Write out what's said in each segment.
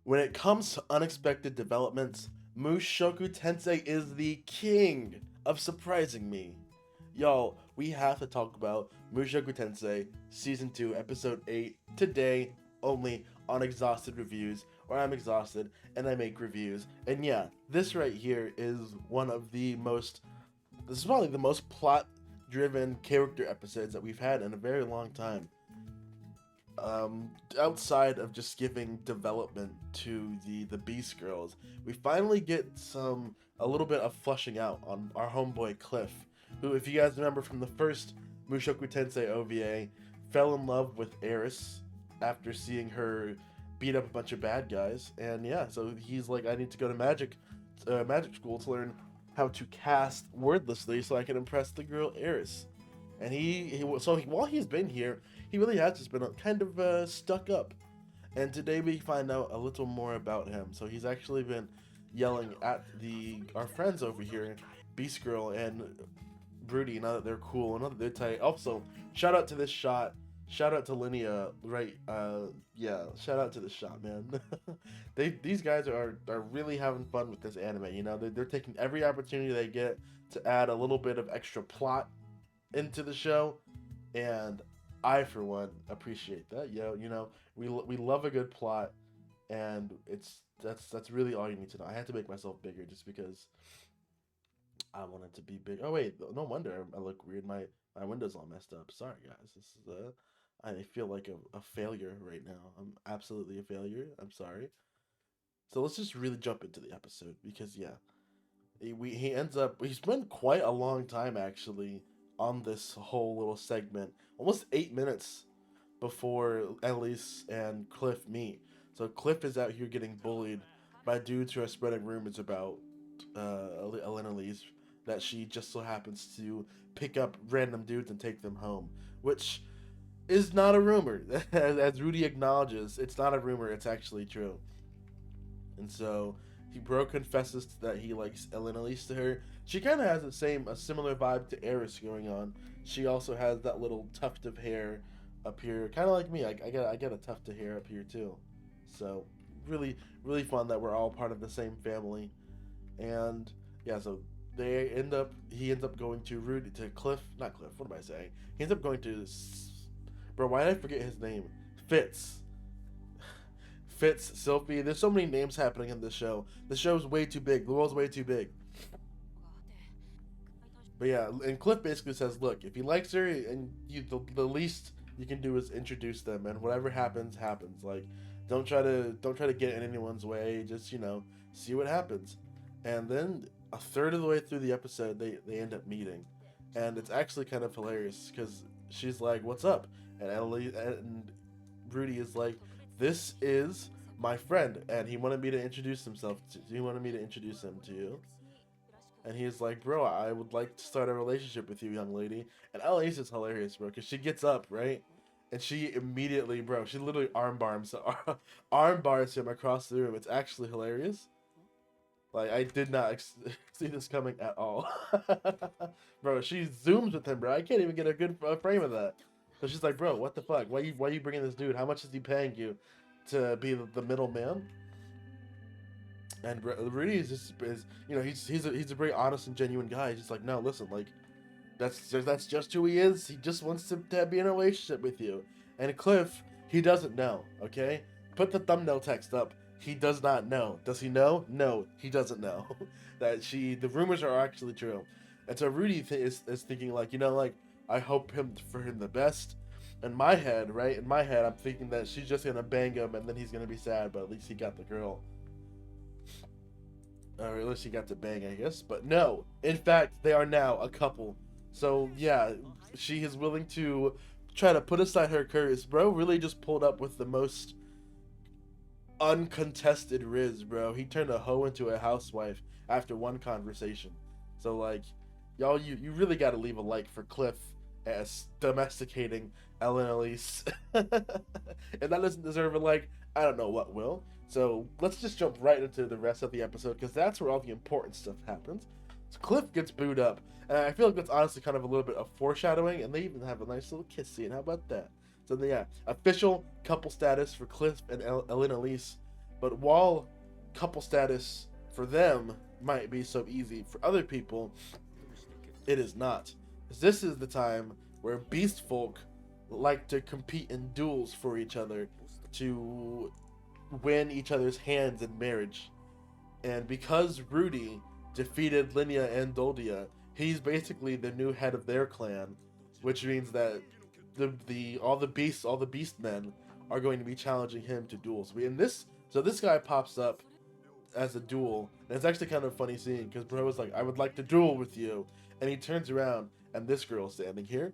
When it comes to unexpected developments, Mushoku Tensei is the king of surprising me. Y'all, we have to talk about Mushoku Tensei Season 2, Episode 8 today, only on Exhausted Reviews, where I'm exhausted and I make reviews. And yeah, this right here is this is probably the most plot-driven character episodes that we've had in a very long time. Outside of just giving development to the Beast Girls, we finally get a little bit of flushing out on our homeboy Cliff, who, if you guys remember from the first Mushoku Tensei OVA, fell in love with Eris after seeing her beat up a bunch of bad guys, and yeah, so he's like, I need to go to magic school to learn how to cast wordlessly so I can impress the girl Eris. And while he's been here, he really has just been kind of stuck up. And today we find out a little more about him. So he's actually been yelling at our friends over here, Beast Girl and Rudy, now that they're cool and now that they're tight. Also, shout out to this shot. Shout out to Linia, right? Yeah, shout out to this shot, man. These guys are really having fun with this anime. You know, they're taking every opportunity they get to add a little bit of extra plot into the show, and I, for one, appreciate that. You know, we love a good plot, and that's really all you need to know. I had to make myself bigger just because I wanted to be big. Oh wait, no wonder I look weird. My window's all messed up. Sorry guys, this is I feel like a failure right now. I'm absolutely a failure. I'm sorry. So let's just really jump into the episode because yeah, he spent quite a long time actually on this whole little segment, almost 8 minutes before Elinalise and Cliff meet. So Cliff is out here getting bullied by dudes who are spreading rumors about Elinalise, that she just so happens to pick up random dudes and take them home, which is not a rumor. As Rudy acknowledges, it's not a rumor, it's actually true. And so Bro confesses that he likes Elinalise to her. She kind of has a similar vibe to Eris going on. She also has that little tuft of hair up here, kind of like me. I get a tuft of hair up here too. So really, really fun that we're all part of the same family. And yeah, so he ends up going to not Cliff. What am I saying? He ends up going to, bro. Why did I forget his name? Fitz, Sylphie. There's so many names happening in this show. The show's way too big. The world's way too big. But yeah, and Cliff basically says, look, if he likes her, and the least you can do is introduce them, and whatever happens, happens. Like, don't try to get in anyone's way. Just, see what happens. And then a third of the way through the episode, they end up meeting, and it's actually kind of hilarious because she's like, "What's up?" And Rudy is like, "This is my friend, and he wanted me to introduce him to you." And he's like, "Bro, I would like to start a relationship with you, young lady." And Elinalise is hilarious, bro, because she gets up, right? And she immediately, bro, she literally arm bars him across the room. It's actually hilarious. Like, I did not see this coming at all. Bro, she zooms with him, bro. I can't even get a good frame of that. So she's like, bro, what the fuck? Why you bringing this dude? How much is he paying you to be the middleman? And Rudy is he's a very honest and genuine guy. He's just like, no, listen, like, that's just who he is. He just wants to be in a relationship with you. And Cliff, he doesn't know, okay? Put the thumbnail text up. He does not know. Does he know? No, he doesn't know. The rumors are actually true. And so Rudy is thinking, like, I hope for him the best. In my head, I'm thinking that she's just gonna bang him and then he's gonna be sad, but at least he got the girl. Or at least he got to bang, I guess. But no, in fact, they are now a couple. So yeah, she is willing to try to put aside her curse. Bro really just pulled up with the most uncontested riz, bro. He turned a hoe into a housewife after one conversation. So like, y'all, you really got to leave a like for Cliff as domesticating Elinalise. If that doesn't deserve a like, I don't know what will. So let's just jump right into the rest of the episode, because that's where all the important stuff happens. So Cliff gets booed up, and I feel like that's honestly kind of a little bit of foreshadowing, and they even have a nice little kiss scene. How about that? So yeah, official couple status for Cliff and Elinalise. But while couple status for them might be so easy, for other people, it is not. This is the time where beast folk like to compete in duels for each other to win each other's hands in marriage. And because Rudy defeated Linia and Doldia, he's basically the new head of their clan, which means that all the beast men are going to be challenging him to duels. So this guy pops up as a duel, and it's actually kind of funny seeing, because bro was like, I would like to duel with you, and he turns around and this girl's standing here,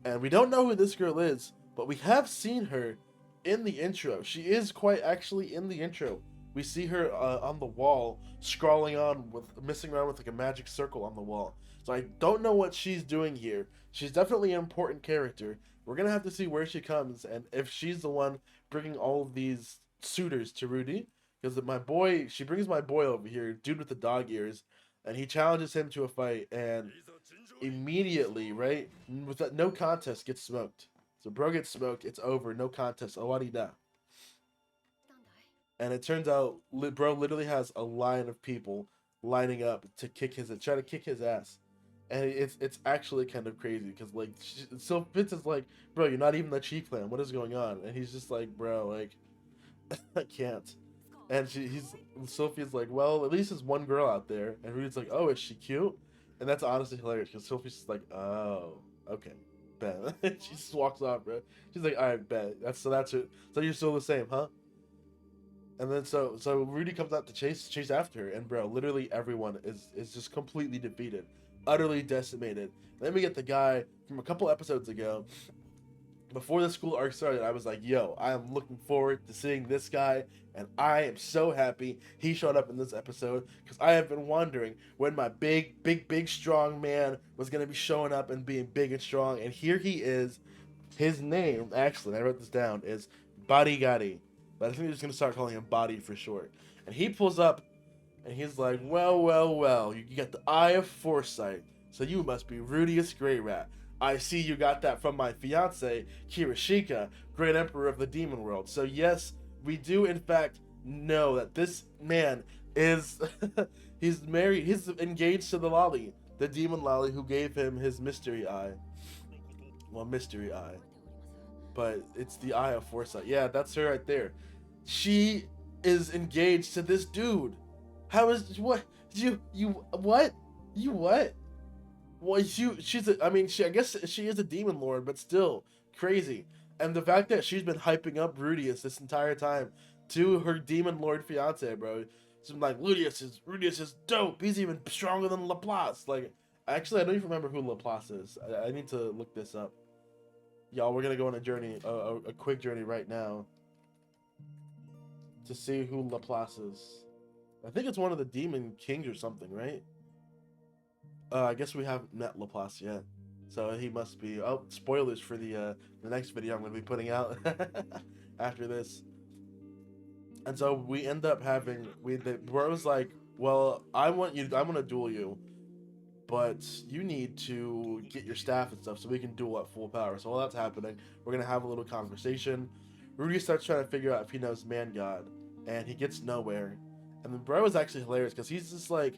and we don't know who this girl is, but we have seen her in the intro. She is quite actually in the intro. We see her on the wall, scrawling on with, messing around with like a magic circle on the wall. So I don't know what she's doing here. She's definitely an important character. We're gonna have to see where she comes and if she's the one bringing all of these suitors to Rudy. Because she brings my boy over here, dude with the dog ears, and he challenges him to a fight, and immediately, right, with that, no contest, gets smoked. So bro gets smoked. It's over. No contest. Owarida. And it turns out, bro literally has a line of people lining up to try to kick his ass, and it's actually kind of crazy because like, so Fitz is like, bro, you're not even the chief clan. What is going on? And he's just like, bro, like, I can't. And Sylphie's like, well, at least there's one girl out there. And Rudy's like, oh, is she cute? And that's honestly hilarious because Sylphie's just like, oh, okay, bet. She just walks off, bro. She's like, all right, bet. That's it. So you're still the same, huh? And then so Rudy comes out to chase after her, and bro, literally everyone is just completely defeated, utterly decimated. And then we get the guy from a couple episodes ago. Before the school arc started, I was like, yo, I am looking forward to seeing this guy, and I am so happy he showed up in this episode, because I have been wondering when my big, strong man was going to be showing up and being big and strong, and here he is. His name, actually, I wrote this down, is Badigadi, but I think we're just going to start calling him Body for short. And he pulls up, and he's like, well, you got the eye of foresight, so you must be Rudeus Grey Rat. I see you got that from my fiance, Kirishika, Great Emperor of the Demon World. So yes, we do in fact know that this man is, he's married, he's engaged to the lolly, the demon lolly who gave him his mystery eye. Well, mystery eye. But it's the eye of foresight. Yeah, that's her right there. She is engaged to this dude. How is, what? What? You what? Well, I guess she is a demon lord, but still crazy. And the fact that she's been hyping up Rudeus this entire time to her demon lord fiance, bro. So I'm like, Rudeus is dope. He's even stronger than Laplace. Like, actually, I don't even remember who Laplace is. I need to look this up. Y'all, we're gonna go on a journey, a quick journey right now to see who Laplace is. I think it's one of the demon kings or something, right? I guess we haven't met Laplace yet, so he must be. Oh, spoilers for the next video I'm going to be putting out after this. And so we end up having the bro's like, well, I want to duel you, but you need to get your staff and stuff so we can duel at full power. So while that's happening, we're gonna have a little conversation. Rudy starts trying to figure out if he knows Man God, and he gets nowhere. And the bro is actually hilarious because he's just like,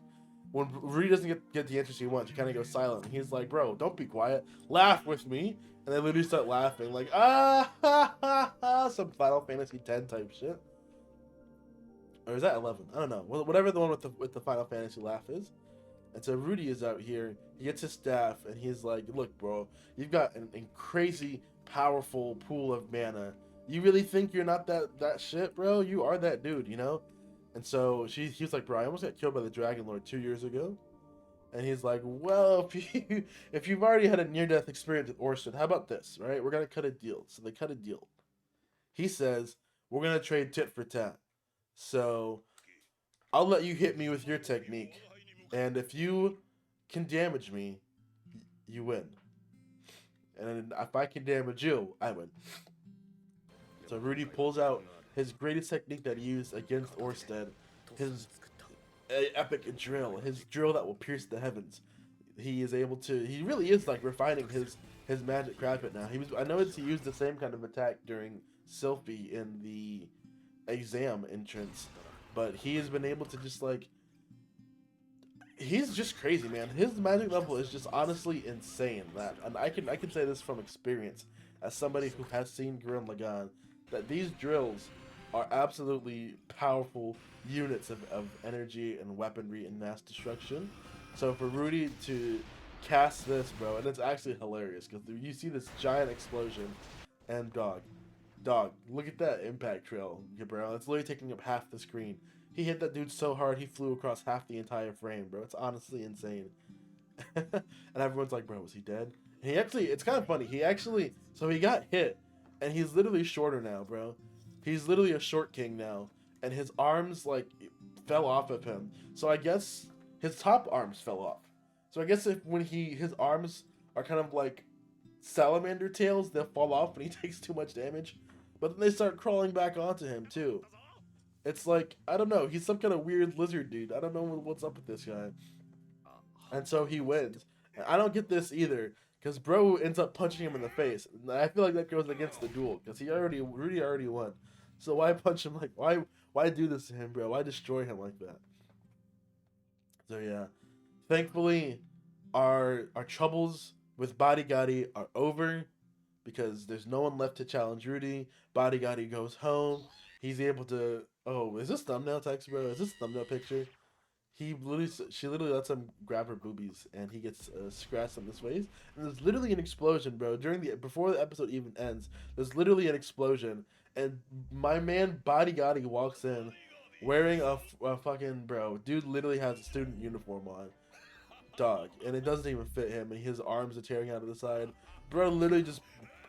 when Rudy doesn't get the answers he wants, he kind of goes silent. And he's like, bro, don't be quiet. Laugh with me. And they literally start laughing like, ha, ha, ha, some Final Fantasy X type shit. Or is that 11? I don't know. Whatever the one with the Final Fantasy laugh is. And so Rudy is out here. He gets his staff, and he's like, look, bro, you've got a crazy, powerful pool of mana. You really think you're not that shit, bro? You are that dude, you know? And so he was like, bro, I almost got killed by the Dragon Lord 2 years ago. And he's like, well, if you've already had a near-death experience with Orson, how about this, right? We're going to cut a deal. So they cut a deal. He says, we're going to trade tit for tat. So I'll let you hit me with your technique. And if you can damage me, you win. And if I can damage you, I win. So Rudy pulls out his greatest technique that he used against Orsted, his epic drill, his drill that will pierce the heavens. He really is like refining his magic craft right now. I noticed he used the same kind of attack during Sylphie in the exam entrance, but he has been able to just like, he's just crazy, man. His magic level is just honestly insane. That, and I can say this from experience as somebody who has seen Gurren Lagann, that these drills are absolutely powerful units of energy and weaponry and mass destruction. So for Rudy to cast this, bro, and it's actually hilarious because you see this giant explosion, and dog, look at that impact trail, bro. It's literally taking up half the screen. He hit that dude so hard he flew across half the entire frame, bro. It's honestly insane. And everyone's like, bro, was he dead? And he actually, it's kind of funny. He actually, so he got hit, and he's literally shorter now, bro. He's literally a short king now, and his arms like fell off of him. So I guess his top arms fell off. So I guess if when his arms are kind of like salamander tails, they'll fall off when he takes too much damage. But then they start crawling back onto him too. It's like, I don't know, he's some kind of weird lizard dude. I don't know what's up with this guy. And so he wins. And I don't get this either, because bro ends up punching him in the face. And I feel like that goes against the duel, because Rudy already won. So why punch him like, why do this to him, bro? Why destroy him like that? So yeah, thankfully, our troubles with Badigadi are over, because there's no one left to challenge Rudy. Badigadi goes home. He's able to. Oh, is this thumbnail text, bro? Is this thumbnail picture? She literally lets him grab her boobies, and he gets scratched on his face. And there's literally an explosion, bro. Before the episode even ends, there's literally an explosion, and my man Badigadi walks in, wearing a fucking, bro. Dude literally has a student uniform on, dog, and it doesn't even fit him, and his arms are tearing out of the side. Bro literally just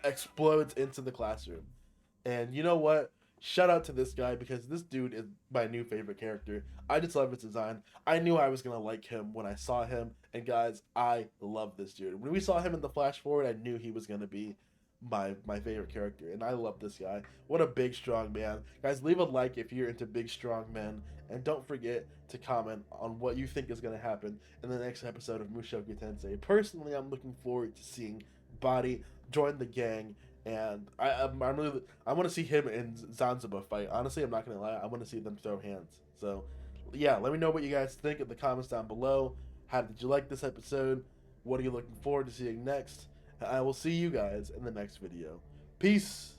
explodes into the classroom. And you know what? Shout out to this guy, because this dude is my new favorite character. I just love his design. I knew I was going to like him when I saw him. And guys, I love this dude. When we saw him in the flash forward, I knew he was going to be my favorite character. And I love this guy. What a big, strong man. Guys, leave a like if you're into big, strong men. And don't forget to comment on what you think is going to happen in the next episode of Mushoku Tensei. Personally, I'm looking forward to seeing Body join the gang. And I want to see him and Zanoba fight. Honestly, I'm not gonna lie. I want to see them throw hands. So, yeah, let me know what you guys think in the comments down below. How did you like this episode? What are you looking forward to seeing next? I will see you guys in the next video. Peace.